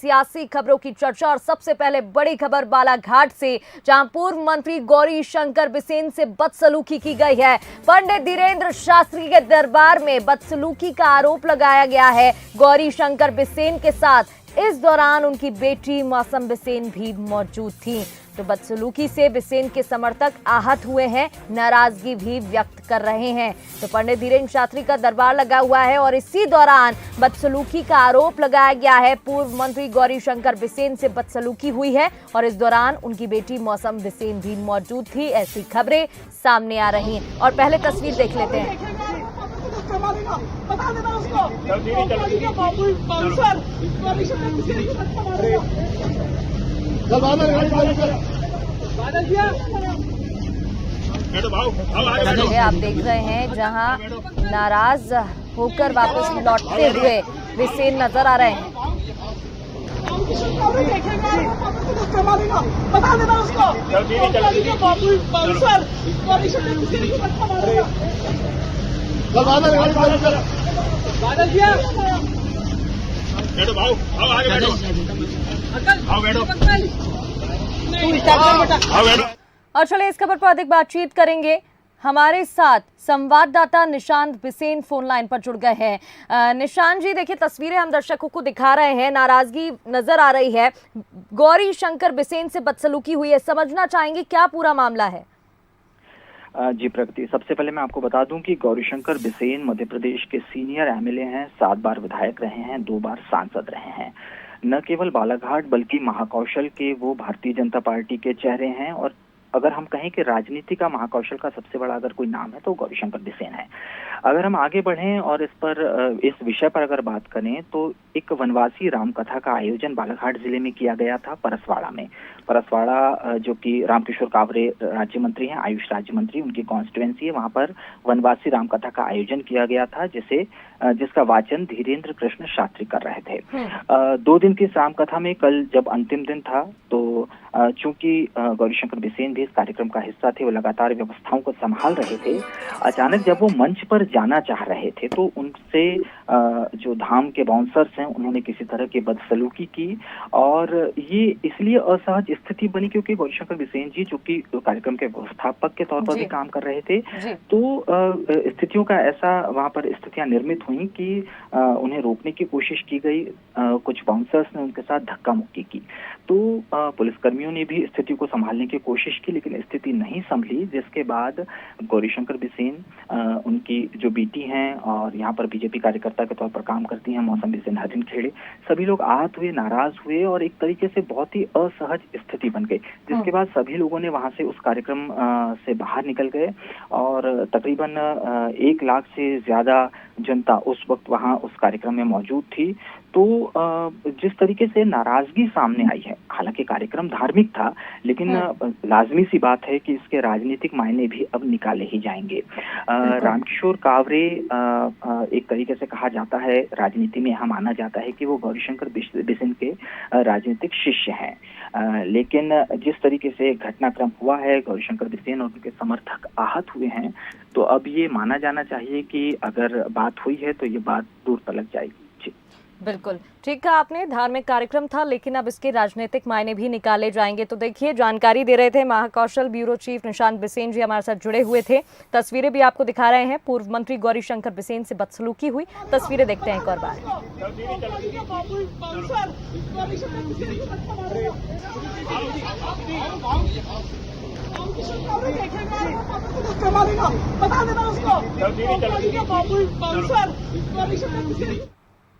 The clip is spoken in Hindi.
सियासी खबरों की चर्चा और सबसे पहले बड़ी खबर बालाघाट से, जहां पूर्व मंत्री गौरी शंकर बिसेन से बदसलूकी की गई है। पंडित धीरेन्द्र शास्त्री के दरबार में बदसलूकी का आरोप लगाया गया है गौरी शंकर बिसेन के साथ। इस दौरान उनकी बेटी मौसम बिसेन भी मौजूद थी। तो बदसलूकी से बिसेन के समर्थक आहत हुए हैं, नाराजगी भी व्यक्त कर रहे हैं। तो पंडित धीरेन्द्र शास्त्री का दरबार लगा हुआ है और इसी दौरान बदसलूकी का आरोप लगाया गया है। पूर्व मंत्री गौरी शंकर बिसेन से बदसलूकी हुई है और इस दौरान उनकी बेटी मौसम बिसेन भी मौजूद थी। ऐसी खबरें सामने आ रही हैं और पहले तस्वीर देख लेते हैं। आप देख रहे हैं जहां नाराज होकर वापस लौटते हुए बिसेन नजर आ रहे हैं। और चलिए इस खबर पर अधिक बातचीत करेंगे। हमारे साथ संवाददाता निशांत बिसेन फोन लाइन पर जुड़ गए हैं। निशांत जी, देखिए तस्वीरें हम दर्शकों को दिखा रहे हैं, नाराजगी नजर आ रही है। गौरी शंकर बिसेन से बदसलूकी हुई है, समझना चाहेंगे क्या पूरा मामला है? जी प्रगति, सबसे पहले मैं आपको बता दूं कि गौरीशंकर बिसेन मध्य प्रदेश के सीनियर एमएलए हैं, 7 बार विधायक रहे हैं, 2 बार सांसद रहे हैं। न केवल बालाघाट बल्कि महाकौशल के वो भारतीय जनता पार्टी के चेहरे हैं और अगर हम कहें कि राजनीति का महाकौशल का सबसे बड़ा अगर कोई नाम है तो गौरीशंकर बिसेन है। अगर हम आगे बढ़ें और इस विषय पर अगर बात करें तो एक वनवासी राम कथा का आयोजन बालाघाट जिले में किया गया था परसवाड़ा में। परसवाड़ा जो कि रामकिशोर कावरे राज्य मंत्री हैं, आयुष राज्य मंत्री, उनकी कॉन्स्टिट्यूएंसी है, वहां पर वनवासी राम कथा का आयोजन किया गया था जिसका वाचन धीरेन्द्र कृष्ण शास्त्री कर रहे थे। 2 दिन की इस राम कथा में कल जब अंतिम दिन था तो चूंकि गौरीशंकर बिसेन भी इस कार्यक्रम का हिस्सा थे, वो लगातार व्यवस्थाओं को संभाल रहे थे। अचानक जब वो मंच पर जाना चाह रहे थे तो उनसे जो धाम के बाउंसर्स हैं उन्होंने किसी तरह की बदसलूकी की और ये इसलिए असहज स्थिति बनी क्योंकि गौरीशंकर बिसेन जी जो कि कार्यक्रम के व्यवस्थापक के तौर पर भी काम कर रहे थे, तो स्थितियों का ऐसा वहां पर स्थितियां निर्मित हुई कि उन्हें रोकने की कोशिश की गई। कुछ बाउंसर्स ने उनके साथ धक्का मुक्की की तो पुलिसकर्मियों ने भी स्थिति को संभालने की कोशिश की, लेकिन स्थिति नहीं संभली, जिसके बाद गौरीशंकर बिसेन, उनकी जो बेटी हैं और यहाँ पर बीजेपी कार्यकर्ता के तौर पर काम करती हैं मौसम बिसेन हरिन खेड़े, सभी लोग आहत हुए, नाराज हुए और एक तरीके से बहुत ही असहज स्थिति बन गई, जिसके बाद सभी लोगों ने वहां से उस कार्यक्रम से बाहर निकल गए और तकरीबन 1 लाख से ज्यादा जनता उस वक्त वहां उस कार्यक्रम में मौजूद थी। तो जिस तरीके से नाराजगी सामने आई है, हालांकि कार्यक्रम धार्मिक था, लेकिन लाजमी सी बात है कि इसके राजनीतिक मायने भी अब निकाले ही जाएंगे। रामकिशोर कावरे एक तरीके से कहा जाता है, राजनीति में यहाँ माना जाता है कि वो गौरीशंकर बिसेन के राजनीतिक शिष्य हैं, लेकिन जिस तरीके से घटनाक्रम हुआ है, गौरीशंकर बिसेन और उनके समर्थक आहत हुए हैं, तो अब ये माना जाना चाहिए कि अगर बात हुई है तो ये बात दूर तलक जाएगी। बिल्कुल ठीक कहा आपने, धार्मिक कार्यक्रम था लेकिन अब इसके राजनीतिक मायने भी निकाले जाएंगे। तो देखिए, जानकारी दे रहे थे महाकौशल ब्यूरो चीफ निशांत बिसेन जी, हमारे साथ जुड़े हुए थे। तस्वीरें भी आपको दिखा रहे हैं, पूर्व मंत्री गौरी शंकर बिसेन से बदसलूकी हुई। तस्वीरें देखते हैं एक और बार। बता देना उसको।